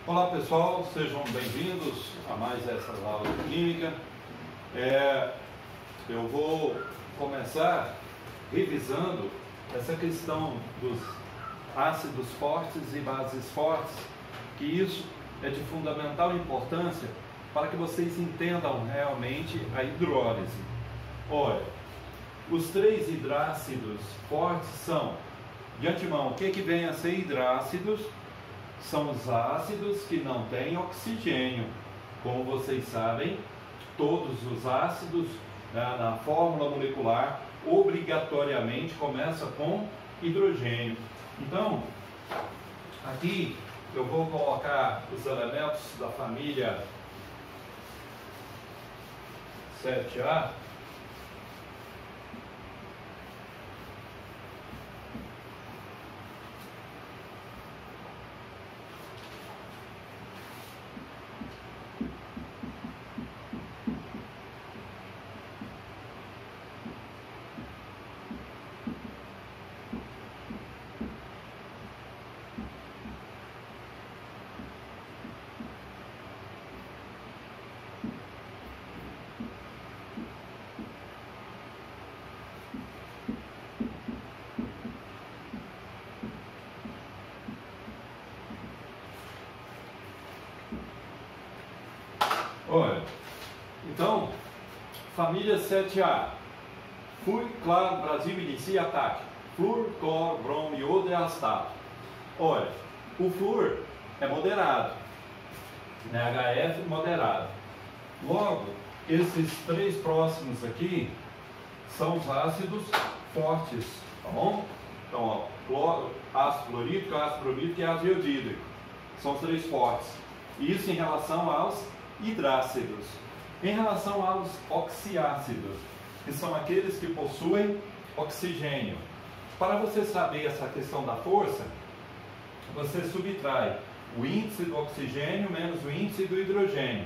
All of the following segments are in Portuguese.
Olá pessoal, sejam bem-vindos a mais essa aula de química. Eu vou começar revisando essa questão dos ácidos fortes e bases fortes, que isso é de fundamental importância para que vocês entendam realmente a hidrólise. Olha, os três hidrácidos fortes são, de antemão, o que vem a ser hidrácidos? São os ácidos que não têm oxigênio. Como vocês sabem, todos os ácidos na fórmula molecular obrigatoriamente começam com hidrogênio. Então, aqui eu vou colocar os elementos da família 7A. Olha, então, família 7A, flúor, claro, Brasil inicia ataque, flúor, cloro, bromo, iodo e astato. Olha, o flúor é moderado, HF moderado. Logo, esses três próximos aqui são os ácidos fortes, tá bom? Então, ó, cloro, ácido clorídrico, ácido bromídrico e ácido iodídrico, são os três fortes. Isso em relação aos hidrácidos. Em relação aos oxiácidos, que são aqueles que possuem oxigênio. Para você saber essa questão da força, você subtrai o índice do oxigênio menos o índice do hidrogênio.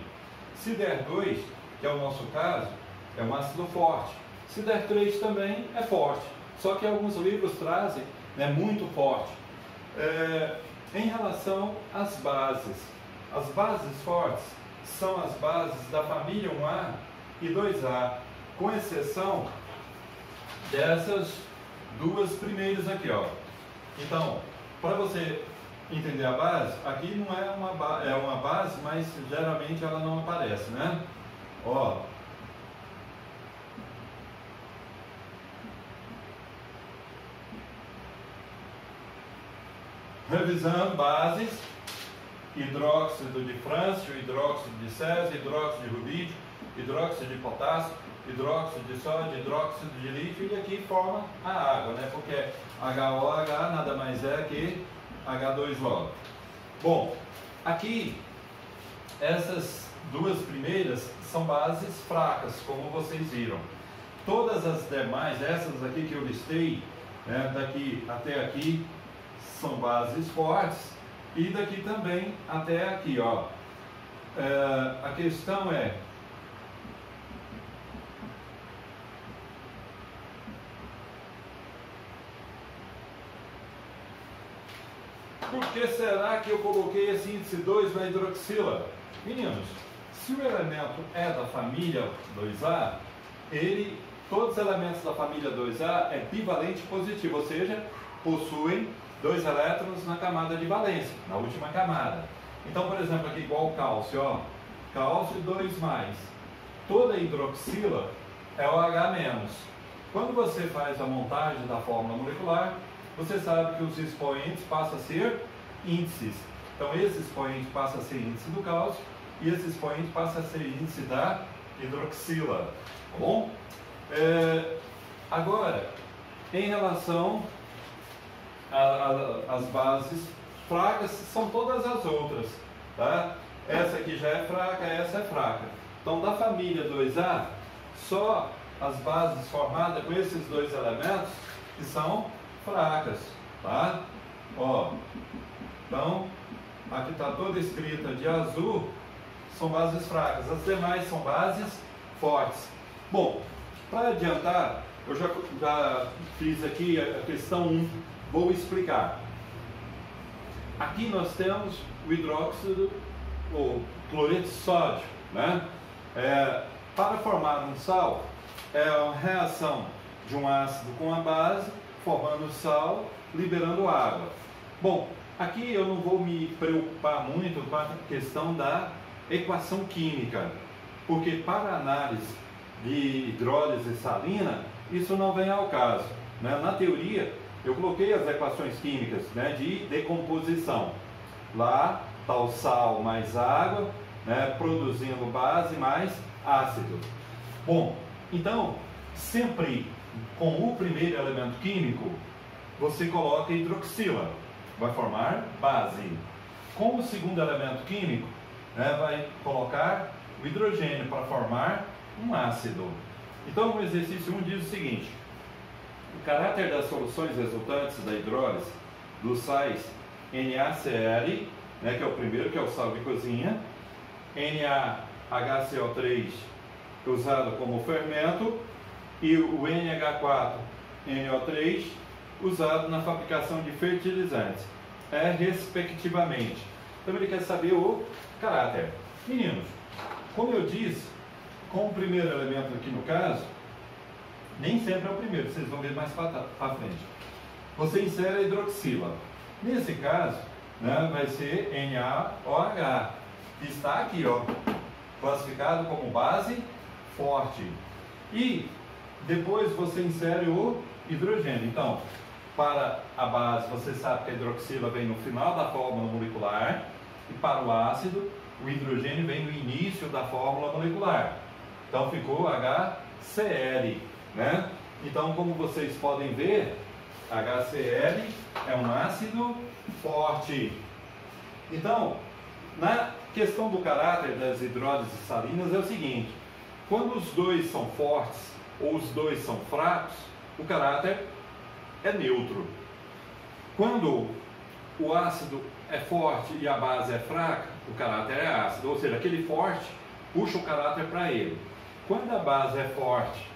Se der 2, que é o nosso caso, é um ácido forte. Se der 3 também é forte. Só que alguns livros trazem muito forte. Em relação às bases, as bases fortes são as bases da família 1A e 2A, com exceção dessas duas primeiras aqui, ó. Então, para você entender a base, aqui não é uma base, mas geralmente ela não aparece, né? Ó. Revisando bases: hidróxido de frâncio, hidróxido de césio, hidróxido de rubídio, hidróxido de potássio, hidróxido de sódio, hidróxido de lítio, e aqui forma a água, né? Porque HOH nada mais é que H2O. Bom, aqui essas duas primeiras são bases fracas, como vocês viram. Todas as demais, essas aqui que eu listei, daqui até aqui, são bases fortes. E daqui também até aqui, ó. A questão é: por que será que eu coloquei esse índice 2 na hidroxila? Meninos, se o elemento é da família 2A, todos os elementos da família 2A é bivalente positivo, ou seja, possuem 2 elétrons na camada de valência, na última camada. Então, por exemplo, aqui igual o cálcio, ó, cálcio 2+. Toda hidroxila é o H-. Quando você faz a montagem da fórmula molecular, você sabe que os expoentes passam a ser índices. Então, esse expoente passa a ser índice do cálcio e esse expoente passa a ser índice da hidroxila. Tá bom? Agora, em relação as bases fracas, são todas as outras, tá? Essa aqui já é fraca, essa é fraca. Então, da família 2A, só as bases formadas com esses dois elementos que são fracas, tá? Ó, então, aqui está toda escrita de azul, são bases fracas. As demais são bases fortes. Bom, para adiantar, eu já fiz aqui a questão 1. Vou explicar. Aqui nós temos o hidróxido ou cloreto de sódio, né? Para formar um sal, é a reação de um ácido com a base, formando sal, liberando água. Bom, aqui eu não vou me preocupar muito com a questão da equação química, porque para análise de hidrólise salina, isso não vem ao caso, né? Na teoria, eu coloquei as equações químicas, né, de decomposição. Lá está o sal mais água, né, produzindo base mais ácido. Bom, então, sempre com o primeiro elemento químico, você coloca hidroxila, vai formar base. Com o segundo elemento químico, né, vai colocar o hidrogênio para formar um ácido. Então, o exercício 1 diz o seguinte: o caráter das soluções resultantes da hidrólise dos sais NaCl, né, que é o primeiro, que é o sal de cozinha, NaHCO3, usado como fermento, e o NH4NO3, usado na fabricação de fertilizantes, respectivamente. Então ele quer saber o caráter. Meninos, como eu disse, com o primeiro elemento aqui no caso, nem sempre é o primeiro, vocês vão ver mais para frente. Você insere a hidroxila. Nesse caso, né, vai ser NaOH, que está aqui, ó, classificado como base forte. E depois você insere o hidrogênio. Então, para a base, você sabe que a hidroxila vem no final da fórmula molecular, e para o ácido, o hidrogênio vem no início da fórmula molecular. Então ficou HCl, né? Então, como vocês podem ver, HCl é um ácido forte. Então, na questão do caráter das hidrólises salinas é o seguinte: quando os dois são fortes ou os dois são fracos, o caráter é neutro. Quando o ácido é forte e a base é fraca, o caráter é ácido, ou seja, aquele forte puxa o caráter para ele. Quando a base é forte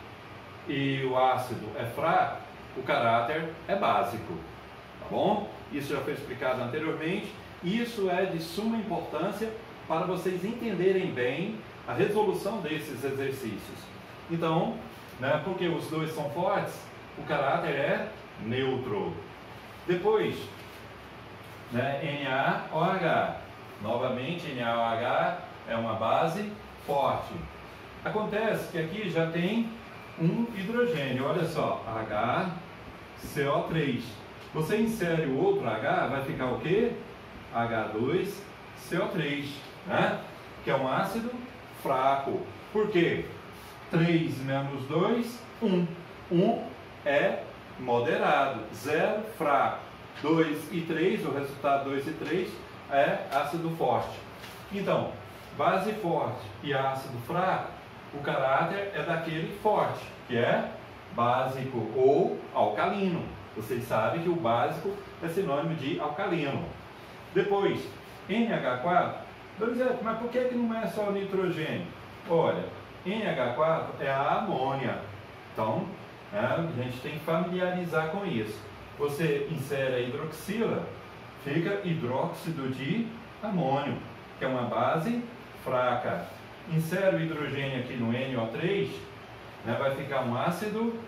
e o ácido é fraco, o caráter é básico, tá bom? Isso já foi explicado anteriormente. Isso é de suma importância para vocês entenderem bem a resolução desses exercícios. Então, né, porque os dois são fortes, o caráter é neutro. Depois, né, NaOH. Novamente, NaOH é uma base forte. Acontece que aqui já tem um hidrogênio, olha só, HCO3. Você insere o outro H, vai ficar o quê? H2CO3, né? Que é um ácido fraco. Por quê? 3 menos 2, 1. 1 é moderado, 0 fraco. 2 e 3, o resultado 2 e 3 é ácido forte. Então, base forte e ácido fraco, o caráter é daquele forte, que é básico ou alcalino. Vocês sabem que o básico é sinônimo de alcalino. Depois, NH4, mas por que não é só o nitrogênio? Olha, NH4 é a amônia. Então, a gente tem que familiarizar com isso. Você insere a hidroxila, fica hidróxido de amônio, que é uma base fraca. Insere o hidrogênio aqui no NO3, né, vai ficar um ácido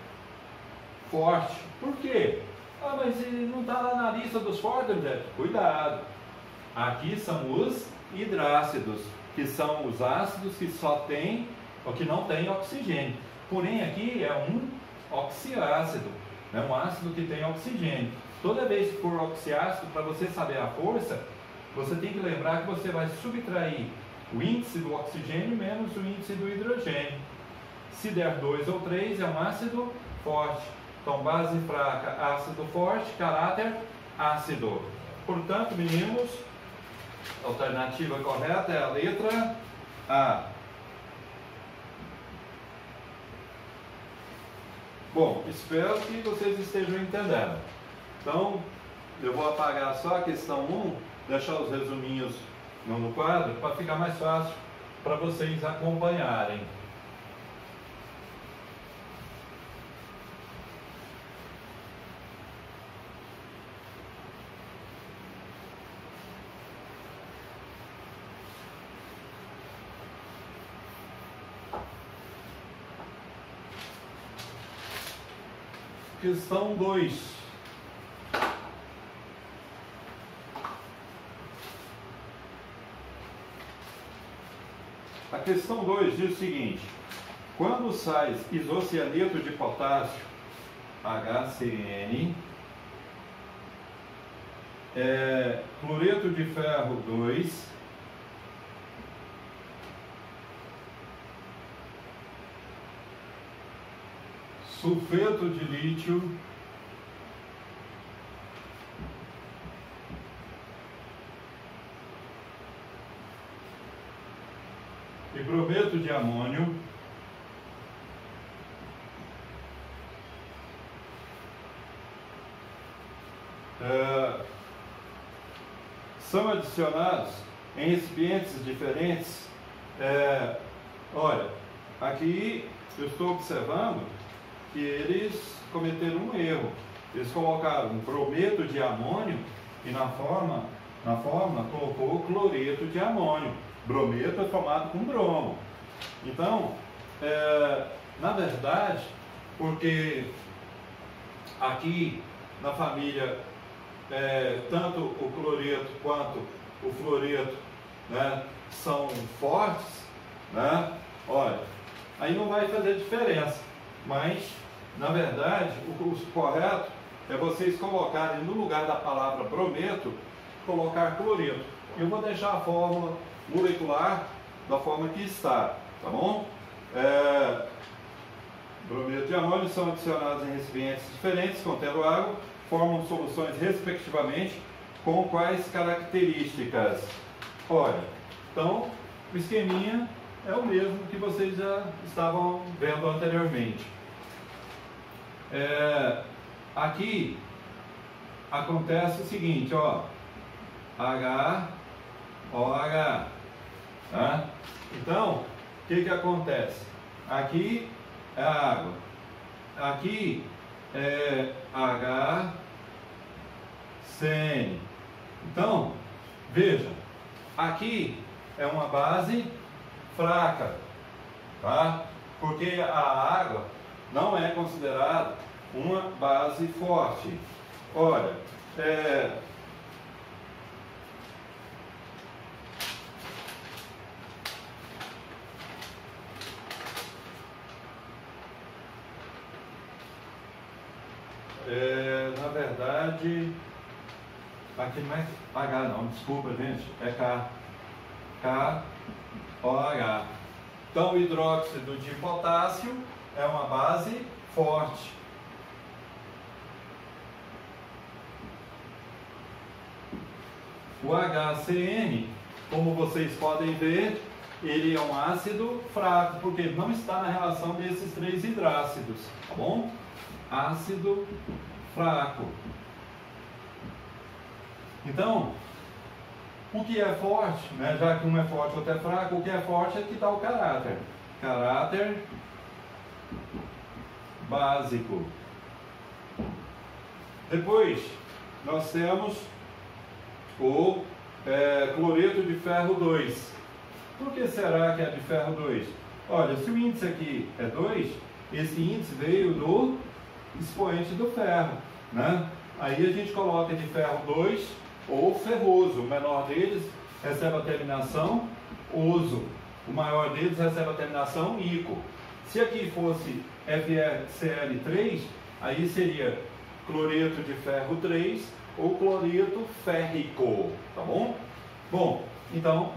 forte. Por quê? Ah, mas ele não está lá na lista dos fortes, cuidado. Aqui são os hidrácidos, que são os ácidos que só tem, ou que não tem oxigênio. Porém, aqui é um oxiácido, né, um ácido que tem oxigênio. Toda vez que for oxiácido, para você saber a força, você tem que lembrar que você vai subtrair o índice do oxigênio menos o índice do hidrogênio. Se der 2 ou 3, é um ácido forte. Então, base fraca, ácido forte, caráter ácido. Portanto, meninos, a alternativa correta é a letra A. Bom, espero que vocês estejam entendendo. Então, eu vou apagar só a questão 1, deixar os resuminhos no quadro, para ficar mais fácil para vocês acompanharem. questão 2. A questão 2 diz o seguinte: quando sais isocianeto de potássio, HCN, cloreto de ferro 2, sulfeto de lítio, e brometo de amônio, são adicionados em recipientes diferentes. Olha, aqui eu estou observando que eles cometeram um erro. Eles colocaram brometo de amônio e na fórmula colocou cloreto de amônio. Brometo é formado com bromo. Então, na verdade, porque aqui na família tanto o cloreto quanto o fluoreto, né, são fortes, né? Olha, aí não vai fazer diferença, mas na verdade o correto é vocês colocarem no lugar da palavra brometo, colocar cloreto. Eu vou deixar a fórmula molecular da forma que está, tá bom? Brometo de amônio são adicionados em recipientes diferentes contendo água, formam soluções respectivamente com quais características? Olha, então o esqueminha é o mesmo que vocês já estavam vendo anteriormente. Aqui acontece o seguinte, ó, HOH, tá? Então, o que acontece? Aqui é a água, aqui é HCN. Então, veja, aqui é uma base fraca, tá? Porque a água não é considerada uma base forte. Olha, na verdade, aqui não é H não, desculpa gente, é K. KOH. Então o hidróxido de potássio é uma base forte. O HCN, como vocês podem ver, ele é um ácido fraco, porque ele não está na relação desses três hidrácidos, tá bom? Ácido fraco. Então, o que é forte, né? Já que um é forte e outro é fraco, o que é forte é que está o caráter. Caráter básico. Depois, nós temos o cloreto de ferro 2. Por que será que é de ferro 2? Olha, se o índice aqui é 2, esse índice veio do expoente do ferro, né? Aí a gente coloca de ferro 2 ou ferroso. O menor deles recebe a terminação oso. O maior deles recebe a terminação ico. Se aqui fosse FeCl3, aí seria cloreto de ferro 3 ou cloreto férrico, tá bom? Bom, então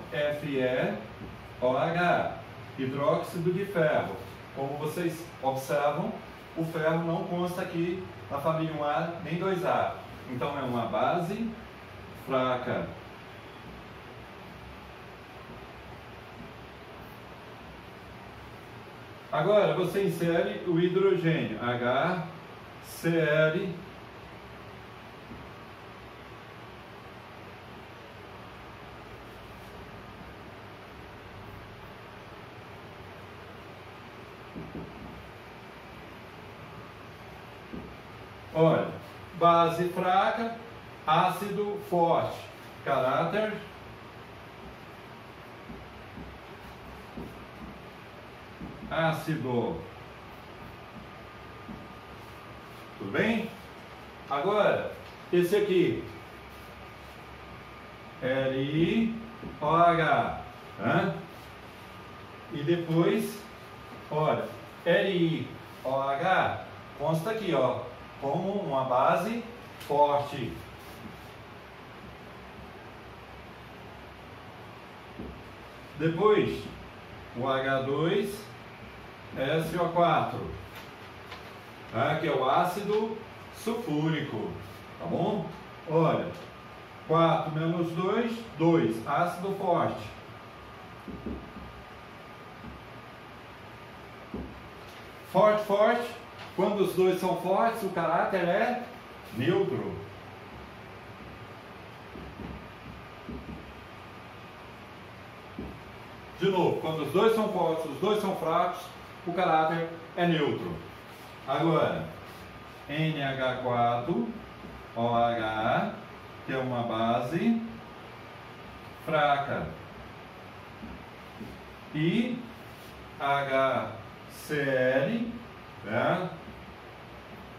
FeOH, hidróxido de ferro. Como vocês observam, o ferro não consta aqui na família 1A nem 2A. Então é uma base fraca. Agora você insere o hidrogênio, HCl. Olha, base fraca, ácido forte, caráter ácido. Tudo bem? Agora, esse aqui, L-I-O-H, né? E depois, olha, L-I-O-H consta aqui, ó, como uma base forte. Depois, o H2SO4, tá? Que é o ácido sulfúrico, tá bom? Olha, 4 menos 2, 2, ácido forte. Forte, forte, quando os dois são fortes, o caráter é neutro. De novo, quando os dois são fortes, os dois são fracos, o caráter é neutro. Agora, NH4OH, que é uma base fraca, e HCl, né?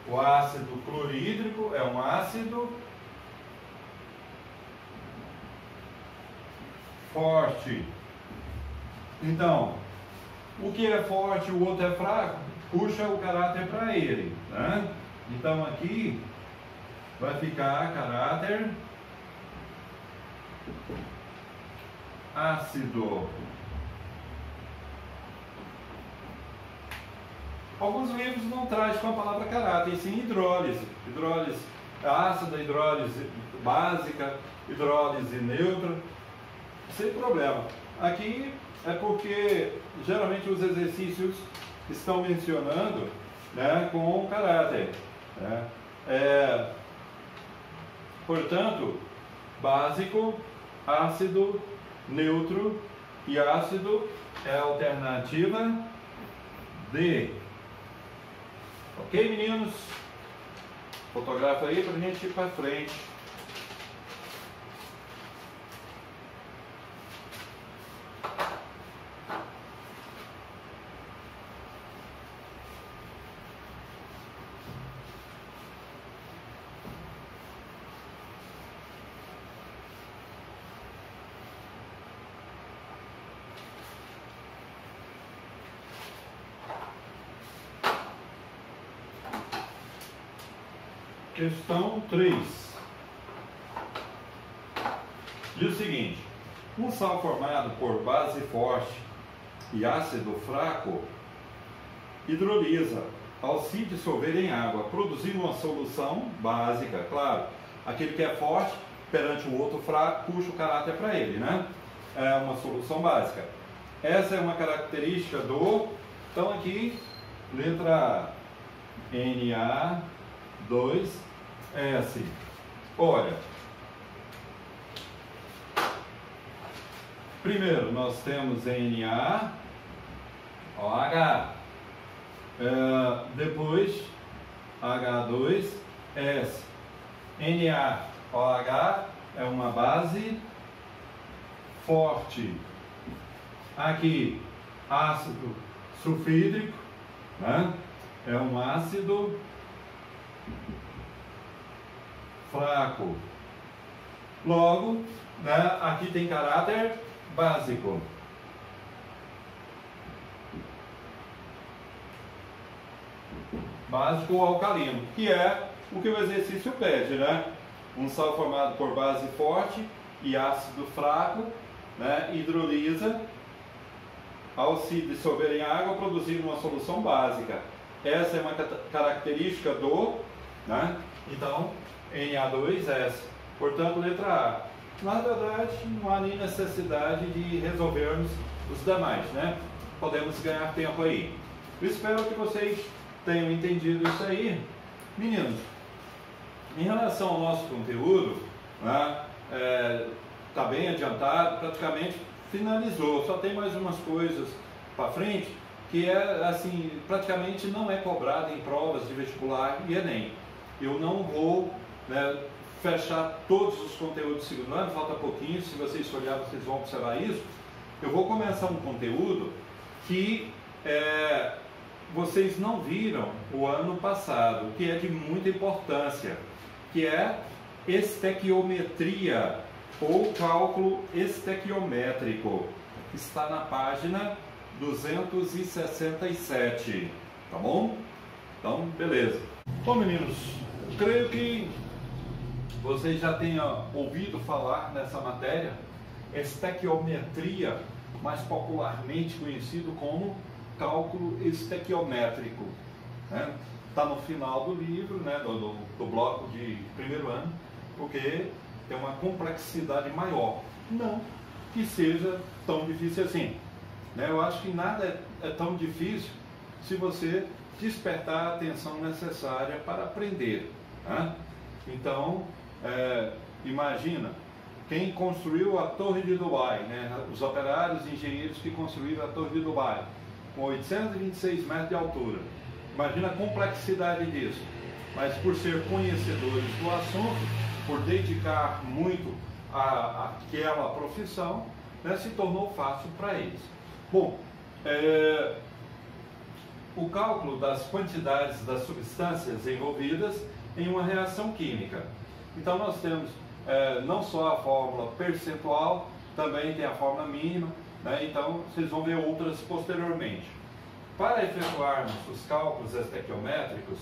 O ácido clorídrico é um ácido forte. Então, o que é forte e o outro é fraco, puxa o caráter para ele, né? Então aqui vai ficar caráter ácido. Alguns livros não trazem com a palavra caráter, e sim hidrólise. Hidrólise ácida, hidrólise básica, hidrólise neutra, sem problema. Aqui é porque geralmente os exercícios estão mencionando, né, com caráter, né? Portanto, básico, ácido, neutro e ácido é a alternativa D. Ok, meninos? Fotografa aí para a gente ir para frente. Questão 3. Diz o seguinte: um sal formado por base forte e ácido fraco hidrolisa ao se dissolver em água, produzindo uma solução básica. Claro, aquele que é forte perante o outro fraco, puxa o caráter para ele, né? É uma solução básica. Essa é uma característica do... Então aqui, letra A, Na2S. Olha, primeiro nós temos NaOH, depois H2S. NaOH é uma base forte. Aqui, ácido sulfídrico, né? É um ácido fraco. Logo, né, aqui tem caráter básico. Básico ou alcalino, que é o que o exercício pede, né? Um sal formado por base forte e ácido fraco, né, hidrolisa ao se dissolver em água, produzindo uma solução básica. Essa é uma característica do, né? Então, Na2S. Portanto, letra A. Na verdade, não há nem necessidade de resolvermos os demais, né? Podemos ganhar tempo aí. Eu espero que vocês tenham entendido isso aí. Meninos, em relação ao nosso conteúdo, né, tá bem adiantado, praticamente finalizou. Só tem mais umas coisas para frente que é assim, praticamente não é cobrado em provas de vestibular e Enem. Eu não vou, né, fechar todos os conteúdos do segundo ano, falta pouquinho, se vocês olharem vocês vão observar isso. Eu vou começar um conteúdo que vocês não viram o ano passado, que é de muita importância, que é estequiometria ou cálculo estequiométrico. Está na página 267, tá bom? Então, beleza. Bom, meninos, creio que vocês já tenham ouvido falar nessa matéria, estequiometria, mais popularmente conhecido como cálculo estequiométrico. Né? Está no final do livro, né, do bloco de primeiro ano, porque tem uma complexidade maior. Não que seja tão difícil assim. Né? Eu acho que nada é tão difícil se você despertar a atenção necessária para aprender. Né? Então, imagina, quem construiu a Torre de Dubai, né? Os operários e engenheiros que construíram a Torre de Dubai, com 826 metros de altura. Imagina a complexidade disso. Mas por ser conhecedores do assunto, por dedicar muito àquela profissão, né, se tornou fácil para eles. Bom, o cálculo das quantidades das substâncias envolvidas em uma reação química. Então nós temos não só a fórmula percentual, também tem a fórmula mínima, né? Então vocês vão ver outras posteriormente. Para efetuarmos os cálculos estequiométricos,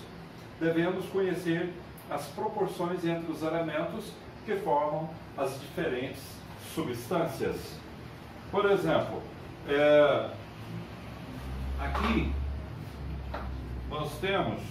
devemos conhecer as proporções entre os elementos que formam as diferentes substâncias. Por exemplo, aqui nós temos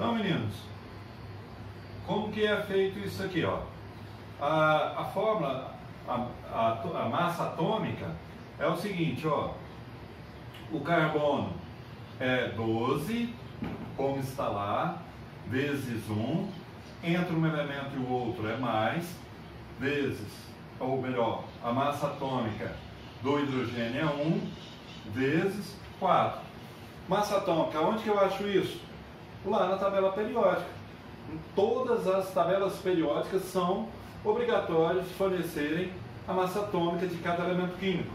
Então, meninos, como que é feito isso aqui, ó? A fórmula, a massa atômica é o seguinte, ó. O carbono é 12, como está lá, vezes 1, entre um elemento e o outro é mais, vezes, ou melhor, a massa atômica do hidrogênio é 1, vezes 4. Massa atômica, onde que eu acho isso? Lá na tabela periódica. Todas as tabelas periódicas são obrigatórias fornecerem a massa atômica de cada elemento químico,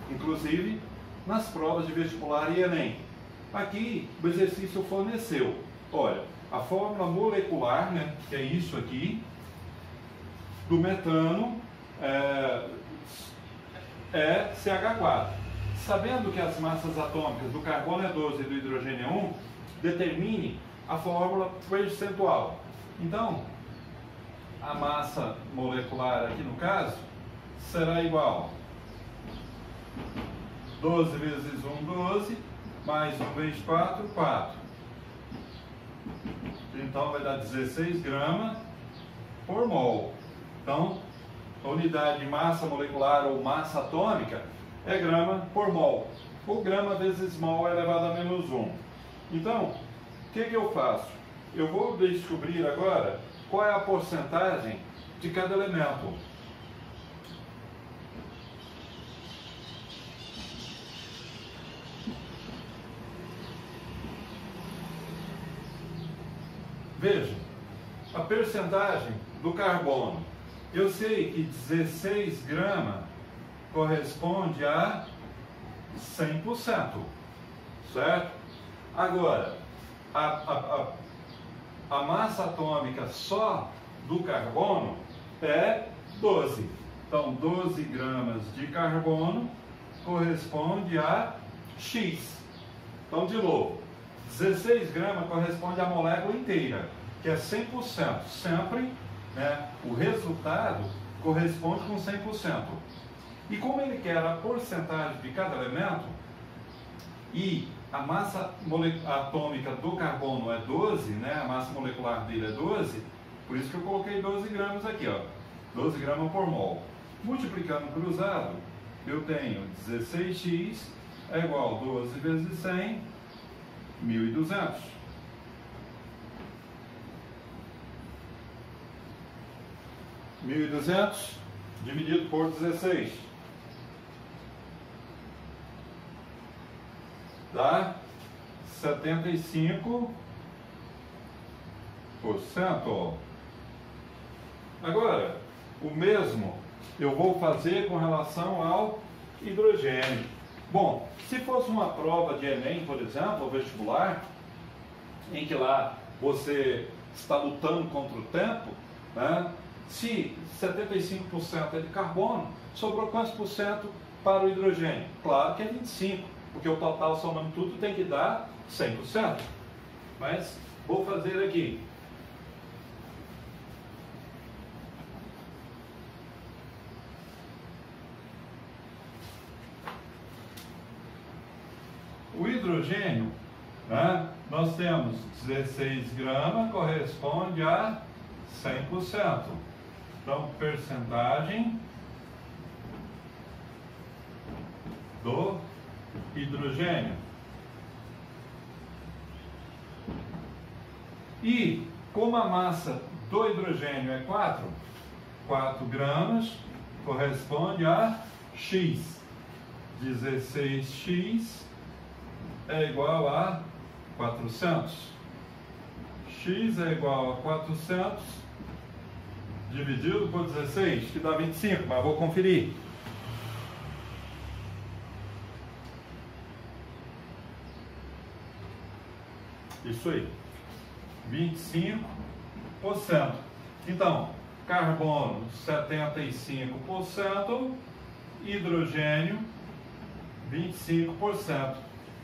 inclusive nas provas de vestibular e Enem. Aqui o exercício forneceu, olha, a fórmula molecular, né, que é isso aqui, do metano é CH4. Sabendo que as massas atômicas do carbono é 12 e do hidrogênio é 1, determine a fórmula percentual. Então, a massa molecular aqui no caso será igual 12 vezes 1, 12, mais 1 vezes 4, 4. Então vai dar 16 gramas por mol. Então, a unidade de massa molecular ou massa atômica é grama por mol. Ou grama vezes mol elevado a menos 1. Então, o que eu faço? Eu vou descobrir agora qual é a porcentagem de cada elemento. Veja, a percentagem do carbono. Eu sei que 16 gramas corresponde a 100%, certo? Agora, a massa atômica só do carbono é 12. Então, 12 gramas de carbono corresponde a X. Então, de novo, 16 gramas corresponde à molécula inteira, que é 100%. Sempre, né, o resultado corresponde com 100%. E como ele quer a porcentagem de cada elemento, e a massa atômica do carbono é 12, né, a massa molecular dele é 12, por isso que eu coloquei 12 gramas aqui, ó, 12 gramas por mol. Multiplicando cruzado, eu tenho 16x é igual a 12 vezes 100, 1.200. 1.200 dividido por 16. Dá 75%. Agora, o mesmo eu vou fazer com relação ao hidrogênio. Bom, se fosse uma prova de Enem, por exemplo, ou vestibular, em que lá você está lutando contra o tempo, né? Se 75% é de carbono, sobrou quantos por cento para o hidrogênio? Claro que é 25%, porque o total somando tudo tem que dar 100%. Mas vou fazer aqui. O hidrogênio, né, nós temos 16 gramas, corresponde a 100%. Então, percentagem do hidrogênio. E, como a massa do hidrogênio é 4 gramas corresponde a X. 16x é igual a 400. X é igual a 400 dividido por 16, que dá 25, mas vou conferir. Isso aí, 25%. Então, carbono 75%, hidrogênio 25%.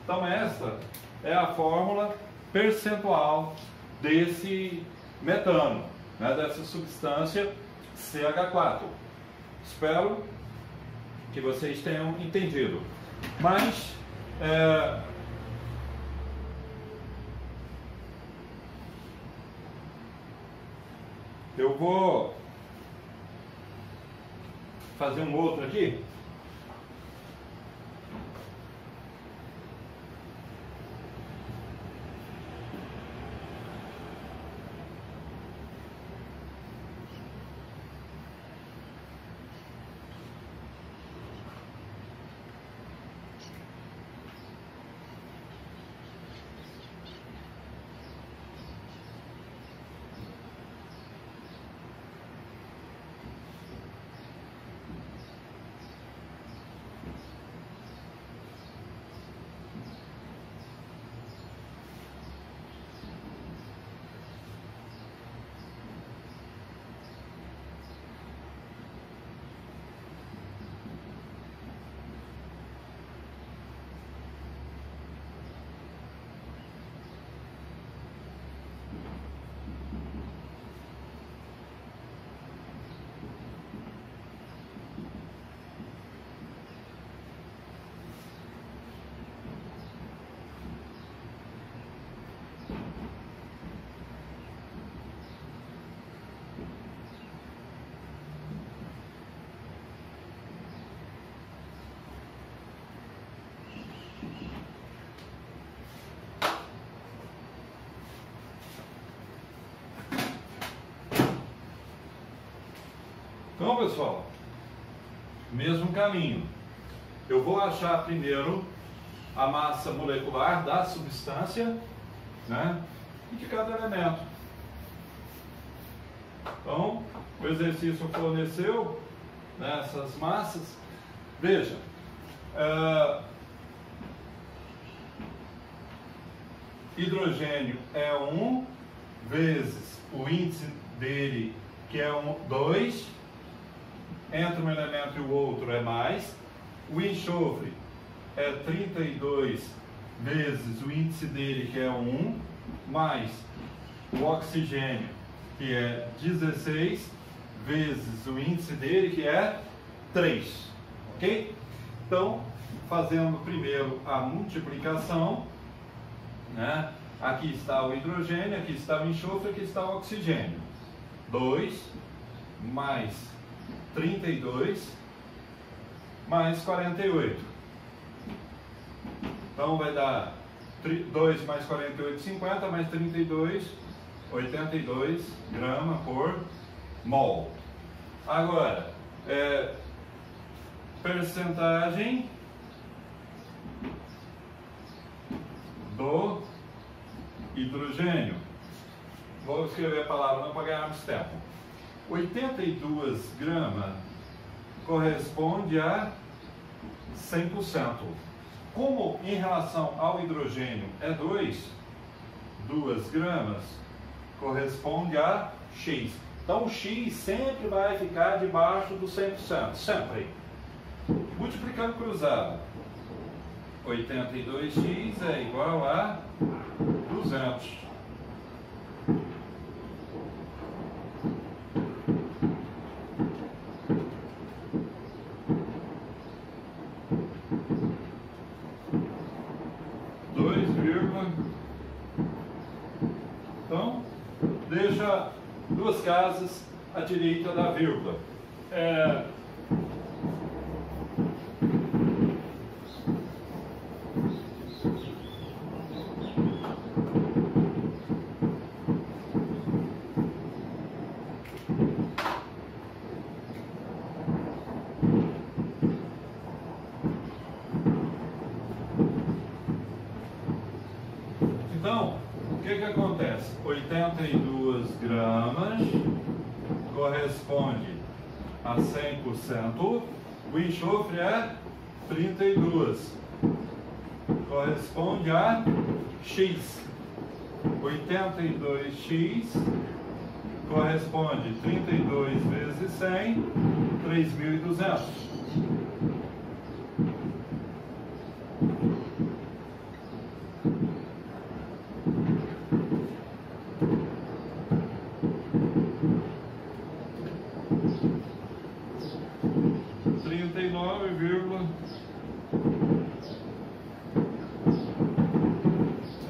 Então, essa é a fórmula percentual desse metano, né, dessa substância CH4. Espero que vocês tenham entendido. Mas, eu vou fazer um outro aqui. Então, pessoal, mesmo caminho. Eu vou achar primeiro a massa molecular da substância, né, e de cada elemento. Então, o exercício forneceu, né, essas massas. Veja, hidrogênio é 1 vezes o índice dele, que é 2, entre um elemento e o outro é mais. O enxofre é 32 vezes o índice dele, que é 1, mais o oxigênio, que é 16 vezes o índice dele, que é 3. Ok? Então, fazendo primeiro a multiplicação, né? Aqui está o hidrogênio, aqui está o enxofre, aqui está o oxigênio. 2 mais 32 mais 48. Então vai dar 2 mais 48, 50, mais 32, 82 gramas por mol. Agora, percentagem do hidrogênio. Vou escrever a palavra não para ganharmos tempo. 82 gramas corresponde a 100%. Como em relação ao hidrogênio é 2 gramas corresponde a X. Então o X sempre vai ficar debaixo do 100%, sempre. Multiplicando cruzado, 82x é igual a 200. Então, deixa duas casas à direita da vírgula. Então, o que acontece? 82 gramas corresponde a 100%. O enxofre é 32. Corresponde a X. 82x corresponde 32 vezes 100, 3.200.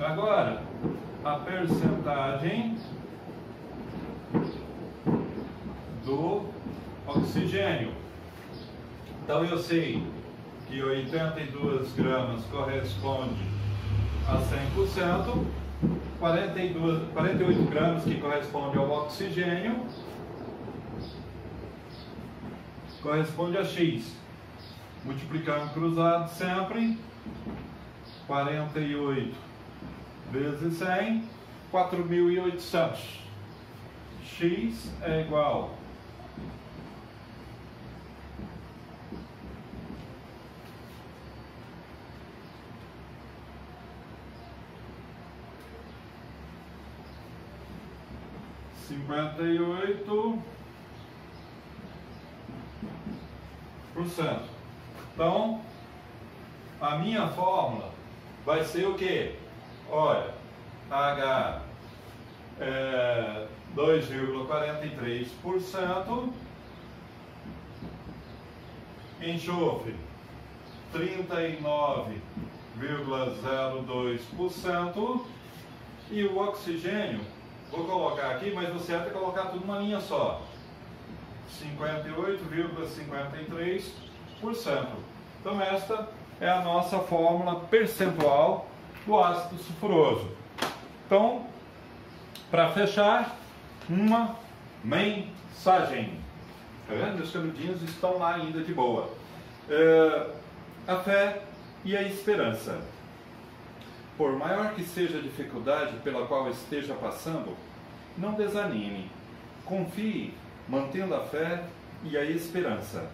Agora, a percentagem do oxigênio. Então eu sei que 82 gramas corresponde a 100%, 48 gramas que corresponde ao oxigênio corresponde a X. Multiplicando cruzado sempre, 48 vezes 100, 4.800. X é igual a 58%. Então, a minha fórmula vai ser o quê? Olha, H é 2,43%, enxofre 39,02% e o oxigênio, vou colocar aqui, mas você vai colocar tudo numa linha só, 58,53%. Então esta é a nossa fórmula percentual do ácido sulfuroso. Então, para fechar, uma mensagem. Tá vendo? Meus canudinhos estão lá ainda de boa. A fé e a esperança. Por maior que seja a dificuldade pela qual esteja passando, não desanime. Confie, mantendo a fé e a esperança.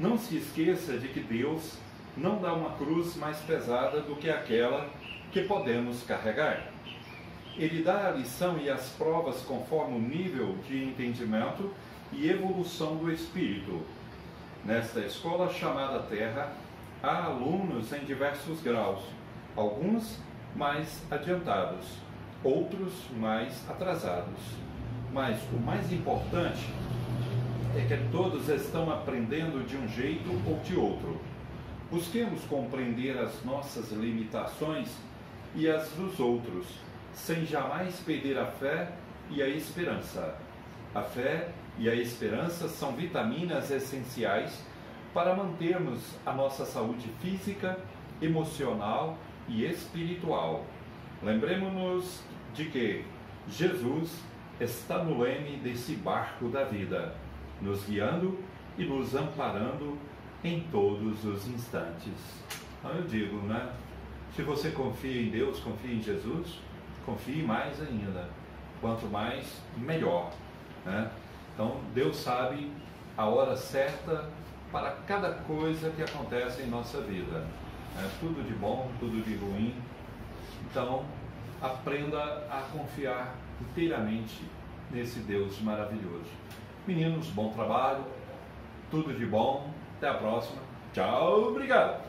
Não se esqueça de que Deus não dá uma cruz mais pesada do que aquela que podemos carregar. Ele dá a lição e as provas conforme o nível de entendimento e evolução do espírito. Nesta escola chamada Terra, há alunos em diversos graus, alguns mais adiantados, outros mais atrasados. Mas o mais importante é que todos estão aprendendo de um jeito ou de outro. Busquemos compreender as nossas limitações e as dos outros, sem jamais perder a fé e a esperança. A fé e a esperança são vitaminas essenciais para mantermos a nossa saúde física, emocional e espiritual. Lembremos-nos de que Jesus está no leme desse barco da vida, nos guiando e nos amparando em todos os instantes. Então eu digo, né? Se você confia em Deus, confia em Jesus, confie mais ainda. Quanto mais, melhor, né? Então Deus sabe a hora certa para cada coisa que acontece em nossa vida. Tudo de bom, tudo de ruim. Então aprenda a confiar inteiramente nesse Deus maravilhoso. Meninos, bom trabalho, tudo de bom, até a próxima. Tchau, obrigado!